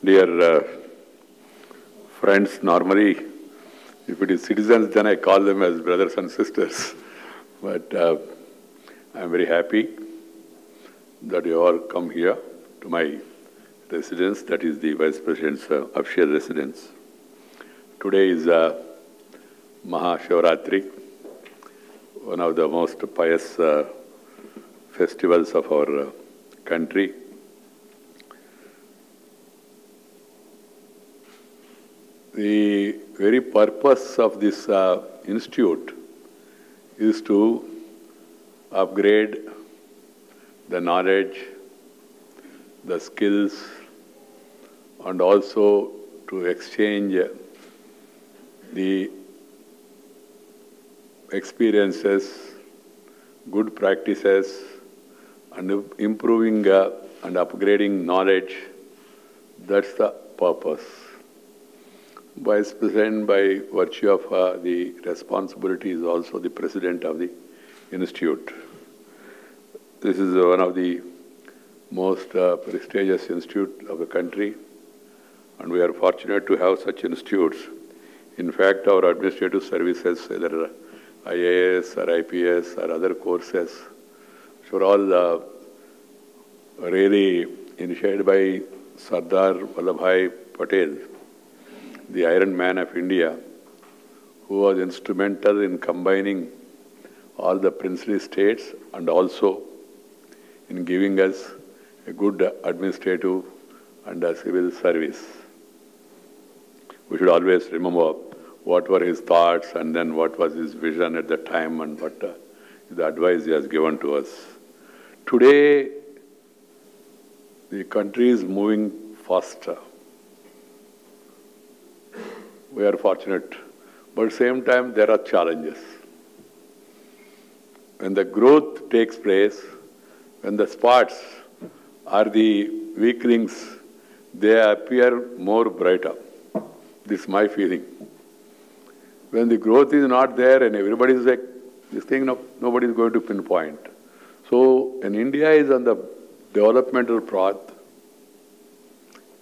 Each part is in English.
Dear friends, normally, if it is citizens, then I call them as brothers and sisters. But I am very happy that you all come here to my residence, that is the Vice President's official residence. Today is Maha Shivratri, one of the most pious festivals of our country. The very purpose of this institute is to upgrade the knowledge, the skills, and also to exchange the experiences, good practices, and improving and upgrading knowledge. That's the purpose. Vice President, by virtue of the responsibility, is also the President of the Institute. This is one of the most prestigious institutes of the country, and we are fortunate to have such institutes. In fact, our administrative services, whether IAS or IPS or other courses, were all really initiated by Sardar Vallabhbhai Patel, the Iron Man of India, who was instrumental in combining all the princely states and also in giving us a good administrative and a civil service. We should always remember what were his thoughts and then what was his vision at the time and what the advice he has given to us. Today, the country is moving faster. We are fortunate, but at the same time there are challenges. When the growth takes place, when the spots are the weaklings, they appear more brighter. This is my feeling. When the growth is not there and everybody is like, this thing, nobody is going to pinpoint. So, when India is on the developmental path,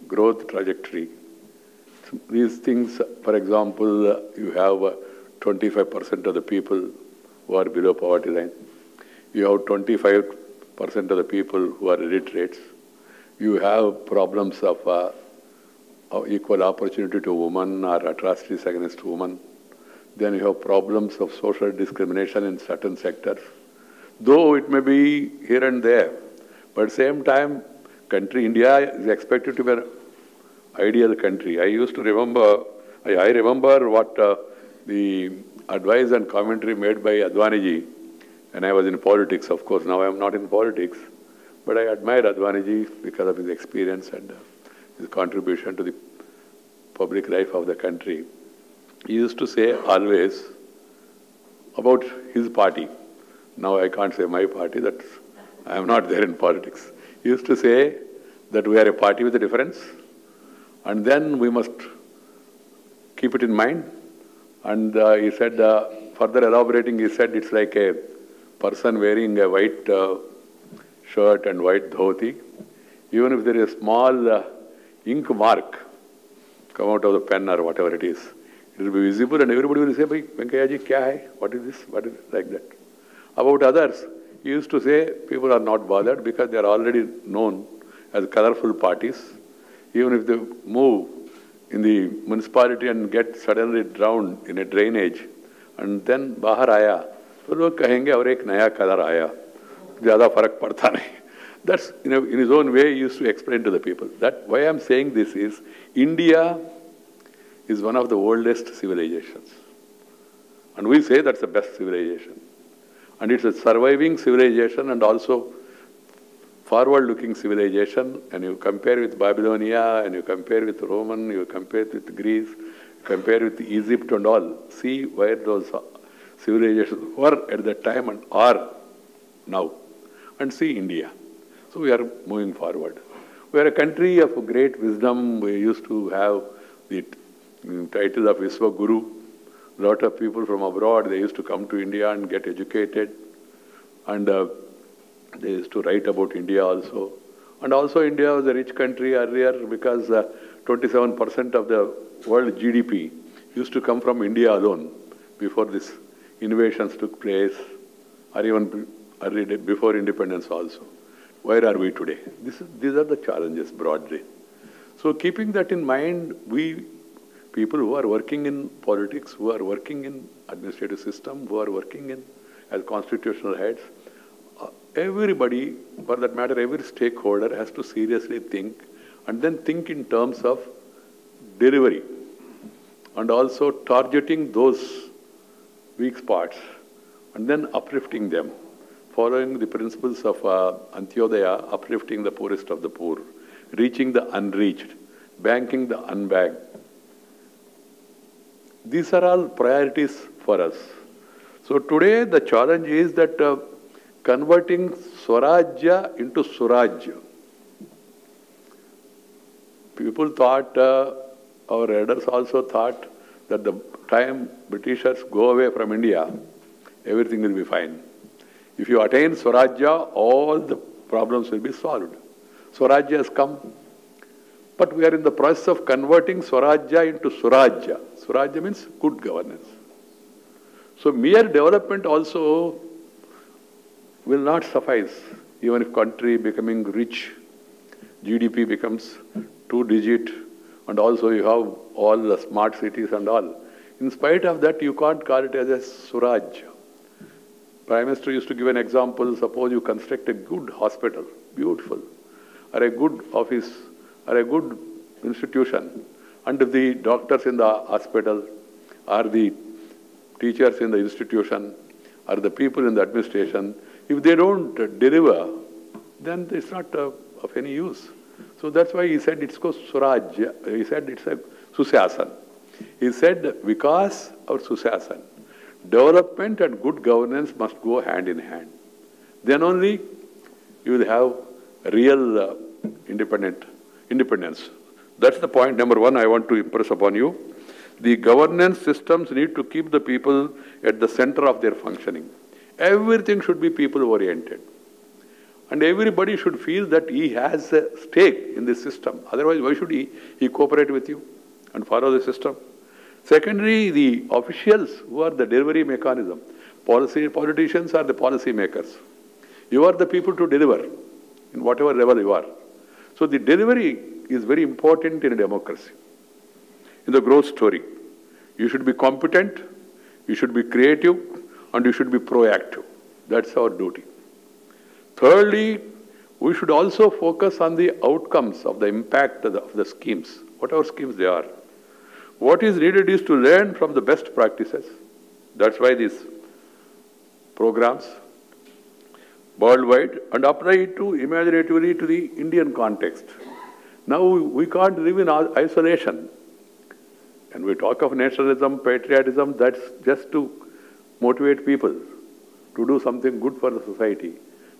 growth trajectory, these things, for example, you have 25% of the people who are below poverty line. You have 25% of the people who are illiterates. You have problems of equal opportunity to women or atrocities against women. Then you have problems of social discrimination in certain sectors. Though it may be here and there, but at the same time, country India is expected to be an ideal country. I used to remember, I remember what the advice and commentary made by Advaniji when I was in politics. Of course, now I am not in politics, but I admire Advaniji because of his experience and his contribution to the public life of the country. He used to say always about his party. Now I can't say my party, that I am not there in politics. He used to say that we are a party with a difference, and then we must keep it in mind. And he said, further elaborating, he said it's like a person wearing a white shirt and white dhoti. Even if there is a small ink mark come out of the pen or whatever it is, it will be visible and everybody will say, Bhai, Venkaiah ji, kya hai? What is this? What is this? Like that. About others, he used to say people are not bothered because they are already known as colorful parties. Even if they move in the municipality and get suddenly drowned in a drainage, and then bahar aaya, तो लोग कहेंगे और एक नया colour आया, ज़्यादा फर्क पड़ता नहीं. That's, in his own way, he used to explain to the people. That why I'm saying this is, India is one of the oldest civilizations. And we say that's the best civilization. And it's a surviving civilization and also forward-looking civilization. And you compare with Babylonia, and you compare with Roman, you compare with Greece, you compare with Egypt and all. See where those civilizations were at that time and are now. And see India. So we are moving forward. We are a country of great wisdom. We used to have the title of Viswa Guru. A lot of people from abroad, they used to come to India and get educated. And they used to write about India also. And also India was a rich country earlier because 27% of the world GDP used to come from India alone before these innovations took place, or even before independence also. Where are we today? These are the challenges broadly. So keeping that in mind, we people who are working in politics, who are working in administrative system, who are working in as constitutional heads, everybody, for that matter, every stakeholder has to seriously think and then think in terms of delivery and also targeting those weak spots and then uplifting them, following the principles of Antyodaya, uplifting the poorest of the poor, reaching the unreached, banking the unbanked. These are all priorities for us. So today the challenge is that converting Swarajya into Surajya. People thought, our elders also thought that the time Britishers go away from India, everything will be fine. If you attain Swarajya, all the problems will be solved. Swarajya has come, but we are in the process of converting Swarajya into Surajya. Surajya means good governance. So mere development also will not suffice, even if country becoming rich, GDP becomes 2-digit, and also you have all the smart cities and all. In spite of that, you can't call it as a Surajya. Prime Minister used to give an example. Suppose you construct a good hospital, beautiful, or a good office, or a good institution, and the doctors in the hospital, or the teachers in the institution, or the people in the administration, if they don't deliver, then it's not of any use. So that's why he said it's called Surajya. He said it's a Susyasan. He said Vikas or Susyasan. Development and good governance must go hand in hand. Then only you will have real independence. That's the point number one I want to impress upon you. The governance systems need to keep the people at the center of their functioning. Everything should be people-oriented. And everybody should feel that he has a stake in this system. Otherwise, why should he cooperate with you and follow the system? Secondly, the officials who are the delivery mechanism. Politicians are the policy makers. You are the people to deliver in whatever level you are. So the delivery is very important in a democracy. In the growth story, you should be competent, you should be creative, and you should be proactive. That's our duty. Thirdly, we should also focus on the outcomes of the impact of the schemes, whatever schemes they are. What is needed is to learn from the best practices. That's why these programs worldwide and apply it to imaginatively to the Indian context. Now we can't live in isolation. And we talk of nationalism, patriotism, that's just to motivate people to do something good for the society.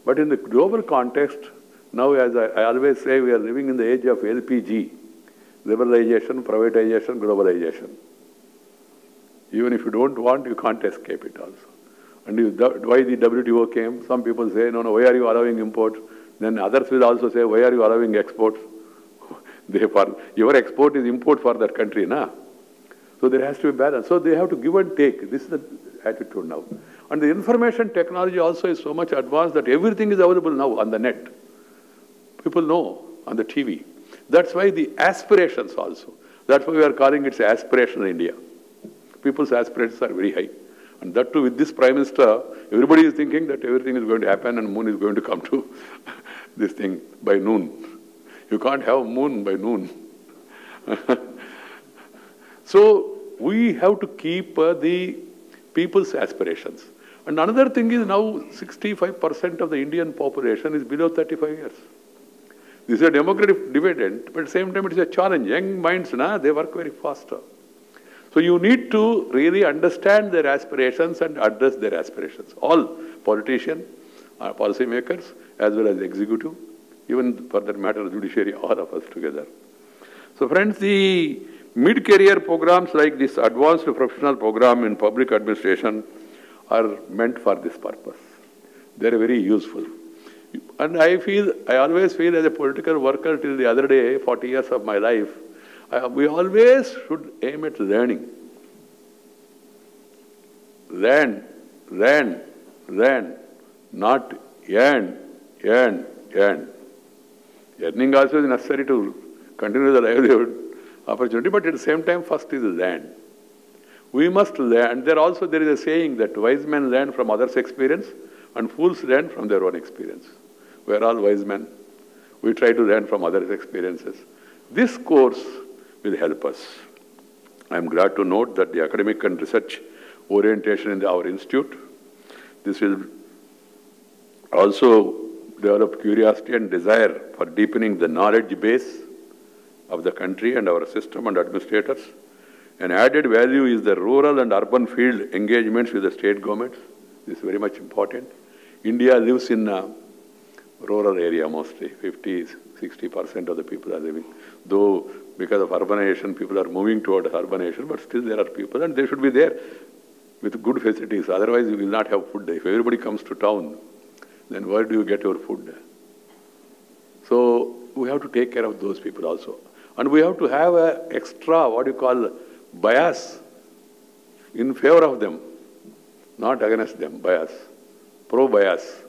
But in the global context, now as I always say, we are living in the age of LPG, liberalization, privatization, globalization. Even if you don't want, you can't escape it also. And why the WTO came, some people say, no, why are you allowing imports? Then others will also say, why are you allowing exports? Your export is import for that country, na? So there has to be balance. So they have to give and take. This is the attitude now. And the information technology also is so much advanced that everything is available now on the net. People know on the TV. That's why the aspirations also. That's why we are calling it aspirational India. People's aspirations are very high. And that too, with this Prime Minister, everybody is thinking that everything is going to happen and moon is going to come to this thing by noon. You can't have moon by noon. So we have to keep the people's aspirations. And another thing is now 65% of the Indian population is below 35 years. This is a democratic dividend, but at the same time it is a challenge. Young minds, they work very faster. So you need to really understand their aspirations and address their aspirations. All politicians, policy makers, as well as executive, even for that matter, judiciary, all of us together. So friends, the mid-career programs like this advanced professional program in public administration are meant for this purpose. They are very useful. And I always feel as a political worker till the other day, 40 years of my life, We always should aim at learning. Learn, not earn. Earning also is necessary to continue the livelihood opportunity, but at the same time, first is learn. We must learn. There is a saying that wise men learn from others' experience and fools learn from their own experience. We are all wise men. We try to learn from others' experiences. This course will help us. I am glad to note that the academic and research orientation in our institute, this will also develop curiosity and desire for deepening the knowledge base of the country and our system and administrators. An added value is the rural and urban field engagements with the state governments. This is very much important. India lives in a rural area mostly. 50–60% of the people are living. Though because of urbanization, people are moving toward urbanization, but still there are people, and they should be there with good facilities. Otherwise, you will not have food. If everybody comes to town, then where do you get your food? So we have to take care of those people also. And we have to have an extra, bias in favor of them, not against them, bias, pro-bias.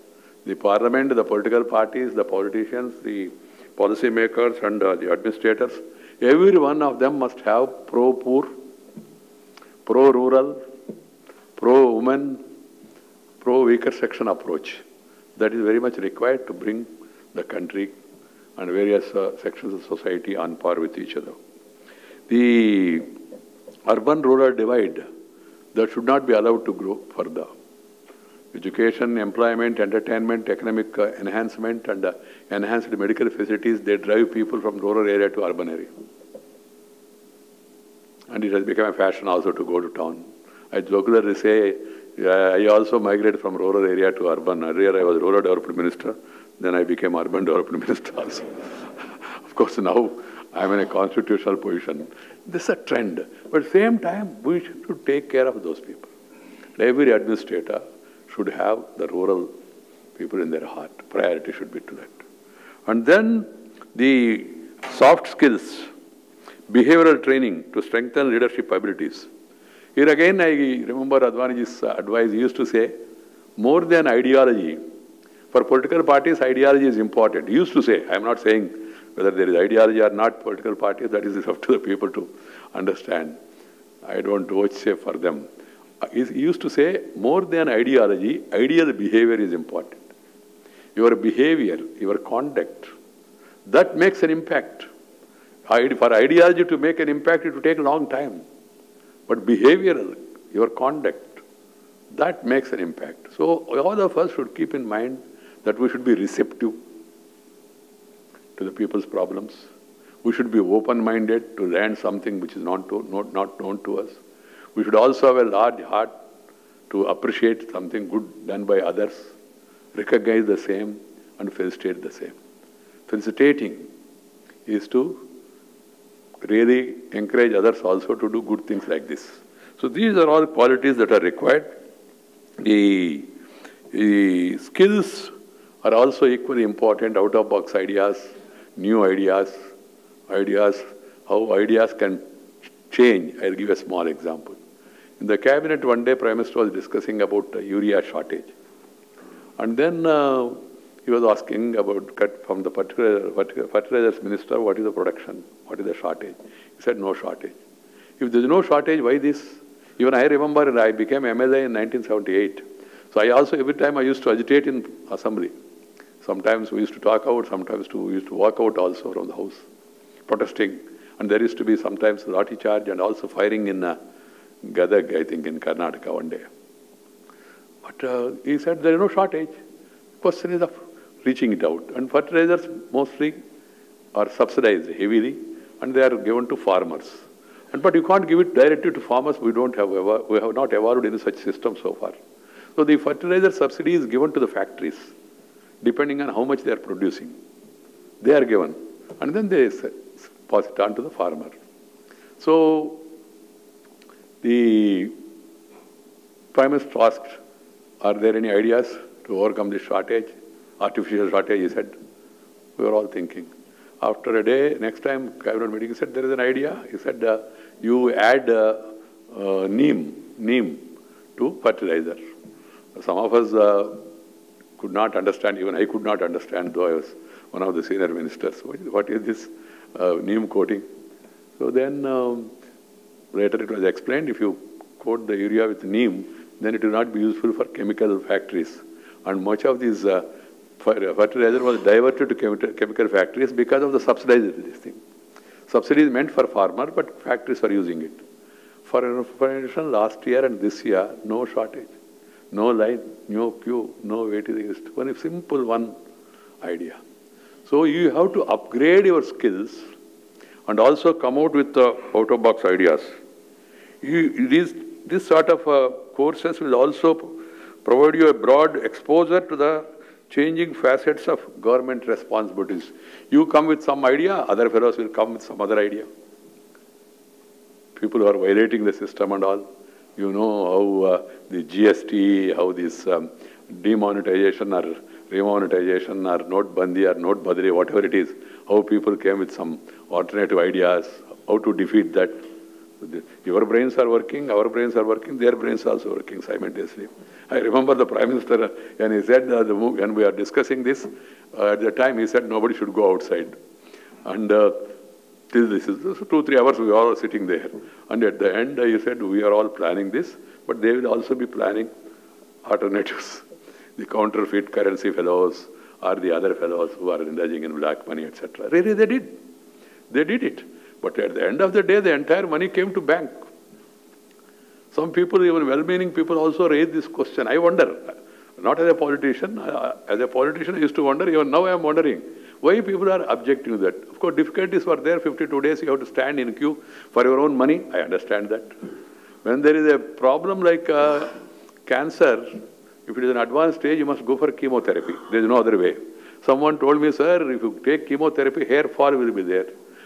The parliament, the political parties, the politicians, the policy makers and the administrators, every one of them must have pro-poor, pro-rural, pro-women, pro-weaker section approach. That is very much required to bring the country and various sections of society on par with each other. The urban-rural divide, that should not be allowed to grow further. Education, employment, entertainment, economic enhancement and enhanced medical facilities, they drive people from rural area to urban area. And it has become a fashion also to go to town. I jokingly say, I also migrated from rural area to urban. Earlier I was rural development minister, then I became urban development minister also. Of course now I am in a constitutional position. This is a trend. But at the same time, we should take care of those people. Every administrator should have the rural people in their heart. Priority should be to that. And then the soft skills, behavioral training to strengthen leadership abilities. Here again, I remember Advaniji's advice. He used to say, more than ideology, for political parties, ideology is important. He used to say, I am not saying whether there is ideology or not, political parties, that is up to the people to understand. I don't vouchsafe for them. He used to say, more than ideology, ideal behavior is important. Your behavior, your conduct, that makes an impact. For ideology to make an impact, it will take a long time. But behavioral, your conduct, that makes an impact. So all of us should keep in mind that we should be receptive to the people's problems. We should be open-minded to learn something which is not known to us. We should also have a large heart to appreciate something good done by others, recognize the same and felicitate the same. Felicitating is to really encourage others also to do good things like this. So these are all qualities that are required. The skills are also equally important, out-of-box ideas, new ideas, how ideas can change. I'll give a small example. In the cabinet one day, Prime Minister was discussing about urea shortage. And then he was asking about from the fertilizers minister, what is the production, what is the shortage? He said no shortage. If there is no shortage, why this? Even I remember I became MLA in 1978. So I also, every time I used to agitate in assembly. Sometimes we used to talk out, sometimes we used to walk out also from the house, protesting. And there used to be sometimes lathi charge and also firing in Gadag, I think, in Karnataka one day. But he said there is no shortage. Question is of reaching it out. And fertilizers mostly are subsidized heavily and they are given to farmers. But you can't give it directly to farmers. We have not evolved any such system so far. So the fertilizer subsidy is given to the factories, depending on how much they are producing. They are given. And then they pass it on to the farmer. So the Prime Minister asked, are there any ideas to overcome this shortage? Artificial shortage, he said. We were all thinking. After a day, next time cabinet meeting, he said, there is an idea. He said, you add neem to fertilizer. Some of us could not understand, even I could not understand, though I was one of the senior ministers. What is this neem coating? So then later it was explained, if you coat the urea with neem, then it will not be useful for chemical factories. And much of these fertilizer was diverted to chemical factories because of the subsidized this thing. Subsidy is meant for farmer, but factories are using it. For information, last year and this year, no shortage, no line, no queue, no waiting list. One simple idea. So you have to upgrade your skills and also come out with out-of-box ideas. This sort of courses will also provide you a broad exposure to the changing facets of government responsibilities. You come with some idea, other fellows will come with some other idea. People who are violating the system and all. You know how the GST, how this demonetization or remonetization or note-bandi or note-badri, whatever it is, how people came with some alternative ideas, how to defeat that. Your brains are working, our brains are working, their brains are also working simultaneously. I remember the Prime Minister, and he said, when we are discussing this, at the time he said nobody should go outside. And till this is 2-3 hours, we were all sitting there. And at the end, he said, we are all planning this, but they will also be planning alternatives. The counterfeit currency fellows or the other fellows who are indulging in black money, etc. Really, they did. They did it. But at the end of the day, the entire money came to bank. Some people, even well-meaning people, also raise this question. I wonder, not as a politician, I used to wonder, even now I am wondering, why people are objecting to that. Of course, difficulties were there, 52 days you have to stand in queue for your own money. I understand that. When there is a problem like cancer, if it is an advanced stage, you must go for chemotherapy. There is no other way. Someone told me, sir, if you take chemotherapy, hair fall will be there.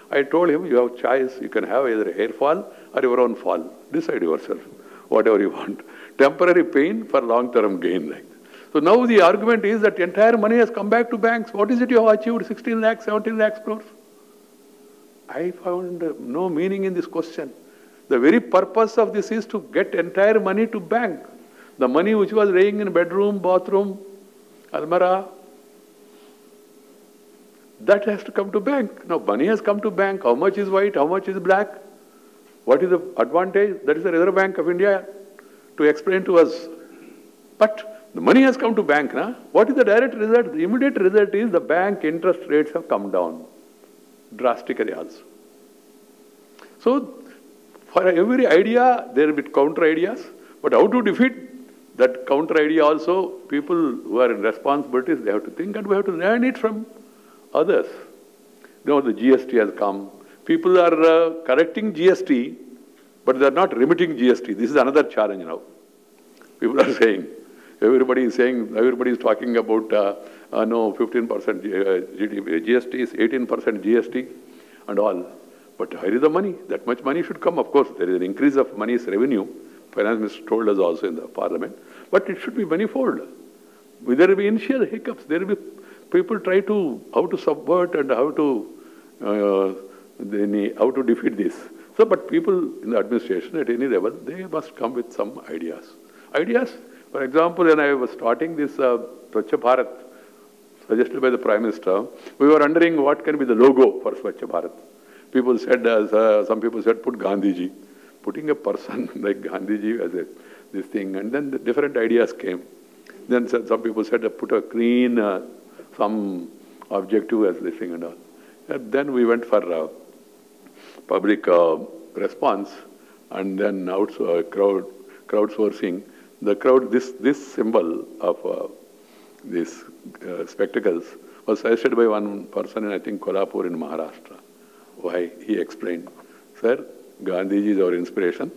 I told him, you have choice. You can have either hair fall or your own fall. Decide yourself, whatever you want. Temporary pain for long-term gain. Like that. So now the argument is that entire money has come back to banks. What is it you have achieved? 16 lakhs, 17 lakhs crores? I found no meaning in this question. The very purpose of this is to get entire money to bank. The money which was laying in bedroom, bathroom, almara, that has to come to bank. Now, money has come to bank. How much is white? How much is black? What is the advantage? That is the Reserve Bank of India to explain to us. But the money has come to bank. Nah? What is the direct result? The immediate result is the bank interest rates have come down drastically also. So, for every idea, there will be counter ideas. But how to defeat that counter idea also, people who are in responsibilities, they have to think and we have to learn it from others. You know, the GST has come. People are correcting GST, but they are not remitting GST. This is another challenge now. People are saying, everybody is talking about, no, 15% GDP. GST is 18% GST and all. But where is the money? That much money should come. Of course, there is an increase of money's revenue. Finance Minister told us also in the Parliament. But it should be manifold. There will be initial hiccups. There will be people try to, how to subvert and how to defeat this. So, but people in the administration at any level, they must come with some ideas. Ideas, for example, when I was starting this Swachh Bharat, suggested by the Prime Minister, we were wondering what can be the logo for Swachh Bharat. People said, some people said, put Gandhiji. Putting a person like Gandhiji as this thing, and then the different ideas came. Then some people said, put a clean, some objective as this thing and all. And then we went for public response, and then crowdsourcing. The crowd, this symbol of these spectacles was suggested by one person in, I think, Kolhapur in Maharashtra. Why? He explained, sir, Gandhiji is our inspiration.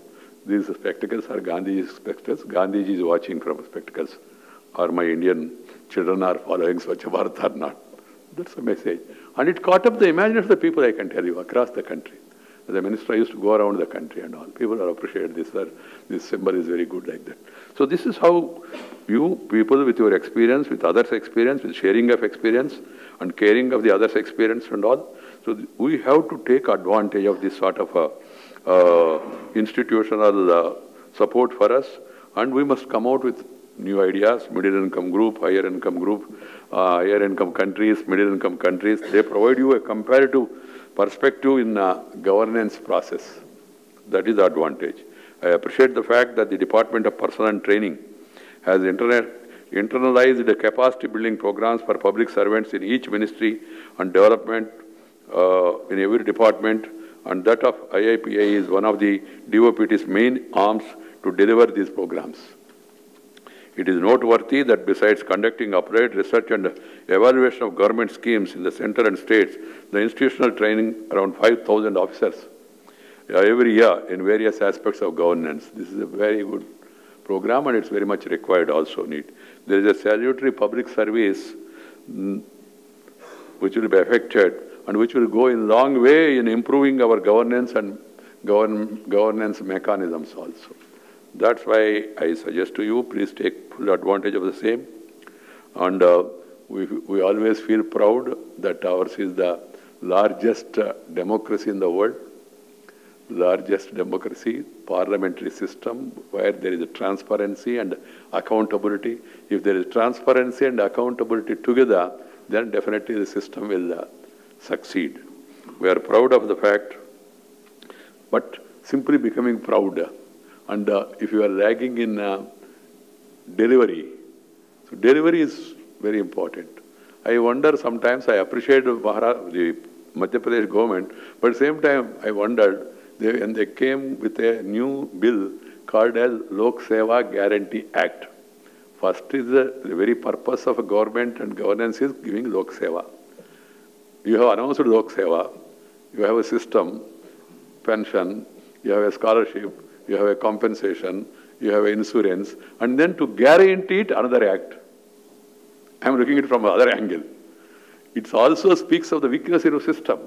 These spectacles are Gandhiji's spectacles. Gandhiji is watching from spectacles. Or my Indian children are following Swachh Bharat or not. That's the message. And it caught up the imagination of the people, I can tell you, across the country. As a minister, I used to go around the country and all. People are appreciate this, sir. This symbol is very good like that. So this is how you, people with your experience, with others' experience, with sharing of experience and caring of the others' experience and all. So we have to take advantage of this sort of institutional support for us, and we must come out with new ideas, middle income group, higher income group, higher income countries, middle income countries. They provide you a comparative perspective in governance process. That is the advantage. I appreciate the fact that the Department of Personnel and Training has internalized the capacity building programs for public servants in each ministry and development in every department, and that of IIPA is one of the DOPT's main arms to deliver these programs. It is noteworthy that besides conducting applied research and evaluation of government schemes in the center and states, the institutional training around 5,000 officers every year in various aspects of governance. This is a very good program, and it's very much required also need. There is a salutary public service which will be affected and which will go in a long way in improving our governance and governance mechanisms also. That's why I suggest to you, please take full advantage of the same. And we always feel proud that ours is the largest democracy in the world, largest democracy, parliamentary system where there is a transparency and accountability. If there is transparency and accountability together, then definitely the system will succeed. We are proud of the fact, but simply becoming proud. And if you are lagging in delivery, so delivery is very important. I wonder sometimes, I appreciate the Madhya Pradesh government, but at the same time I wondered, when they came with a new bill called as Lok Seva Guarantee Act. First is the very purpose of a government and governance is giving Lok Seva. You have announced Lok Seva, you have a system, pension, you have a scholarship, you have a compensation, you have insurance, and then to guarantee it, another act. I am looking at it from another angle. It also speaks of the weakness in the system,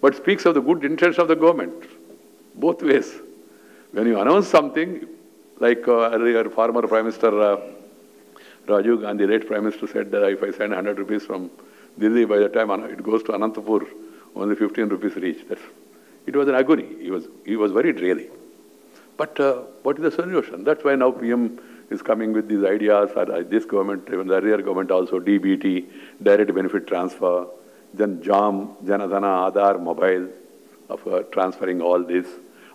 but speaks of the good intention of the government. Both ways. When you announce something, like earlier former Prime Minister Rajiv Gandhi, late Prime Minister, said that if I send 100 rupees from Delhi, by the time it goes to Anantapur, only 15 rupees reach. It was an agony. He was worried really. But what is the solution? That's why now PM is coming with these ideas, or this government, even the earlier government also, DBT, direct benefit transfer, then JAM, Janadhana, Aadhaar, mobile, of transferring all this.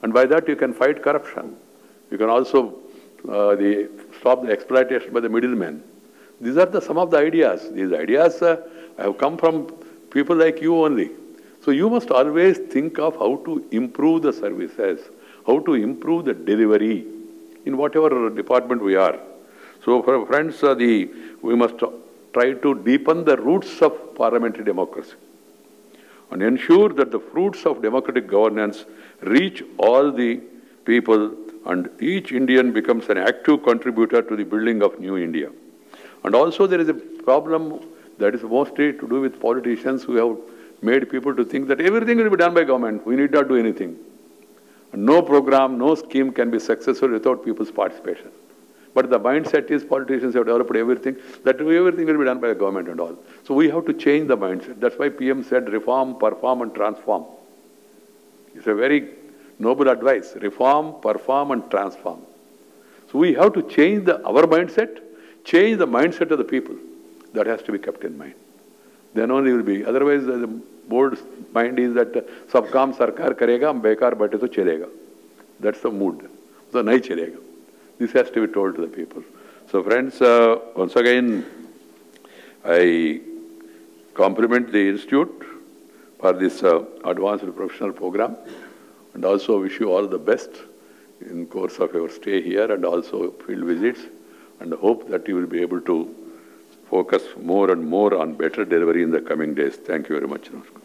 And by that you can fight corruption. You can also stop the exploitation by the middlemen. These are some of the ideas. These ideas have come from people like you only. So you must always think of how to improve the services, how to improve the delivery in whatever department we are. So for friends, we must try to deepen the roots of parliamentary democracy and ensure that the fruits of democratic governance reach all the people and each Indian becomes an active contributor to the building of new India. And also there is a problem that is mostly to do with politicians who have made people to think that everything will be done by government, we need not do anything. And no program, no scheme can be successful without people's participation. But the mindset is politicians have developed everything, that everything will be done by the government and all. So we have to change the mindset. That's why PM said reform, perform and transform. It's a very noble advice. Reform, perform and transform. So we have to change our mindset, change the mindset of the people. That has to be kept in mind. Then only will be. Otherwise the board's mind is that sab kaam sarkar karega, hum bekar baite to chalega. That's the mood. So nahi chalega. This has to be told to the people. So friends, once again, I compliment the Institute for this advanced professional program and also wish you all the best in course of your stay here and also field visits, and hope that you will be able to focus more and more on better delivery in the coming days. Thank you very much. Namaskar.